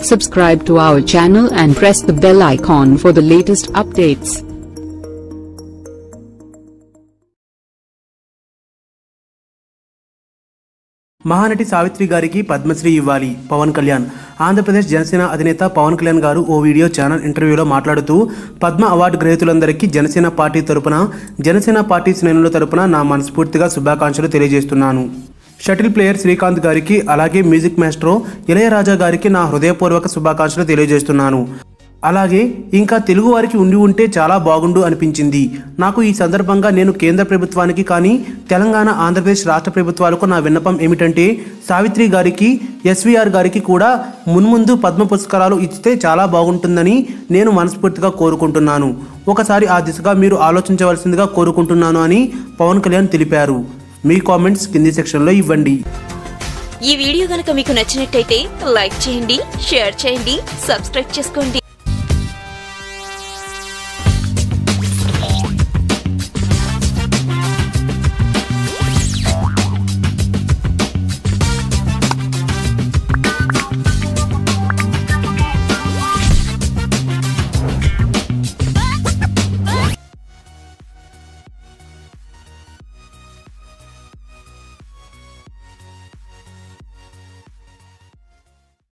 Subscribe to our channel and press the bell icon for the latest updates. Mahanati Savitri గారికి పద్మశ్రీ ఇవ్వాలి పవన్ కళ్యాణ్. ఆంధ్రప్రదేశ్ జనసేన అధినేత పవన్ కళ్యాణ్ గారు ఓ video channel ఇంటర్వ్యూలో మాట్లాడుతూ పద్మ అవార్డు గ్రహీతులందరికీ జనసేన పార్టీ తరపున జనసేన పార్టీ శ్రేణుల తరపున నా మనస్ఫూర్తిగా శుభాకాంక్షలు తెలియజేస్తున్నాను. షటిల్ ప్లేయర్ శ్రీకాంత్ గారికి అలాగే మ్యూజిక్ మాస్ట్రో ఇళయరాజా గారికి నా హృదయపూర్వక శుభాకాంక్షలు తెలియజేస్తున్నాను. అలాగే ఇంకా తెలుగు వారికి ఉంటే చాలా బాగుండు అనిపించింది నాకు. ఈ సందర్భంగా నేను కేంద్ర ప్రభుత్వానికి కానీ తెలంగాణ ఆంధ్రప్రదేశ్ రాష్ట్ర ప్రభుత్వాలకు నా విన్నపం ఏమిటంటే సావిత్రి గారికి ఎస్వీఆర్ గారికి కూడా మున్ముందు పద్మ పురస్కారాలు ఇస్తే చాలా బాగుంటుందని నేను మనస్ఫూర్తిగా కోరుకుంటున్నాను. ఒకసారి ఆ దిశగా మీరు ఆలోచించవలసిందిగా కోరుకుంటున్నాను అని పవన్ కళ్యాణ్ తెలిపారు. మీ కామెంట్స్ కింది సెక్షన్లో ఇవ్వండి. ఈ వీడియో గనుక మీకు నచ్చినట్టయితే లైక్ చేయండి, షేర్ చేయండి, సబ్స్క్రైబ్ చేసుకోండి.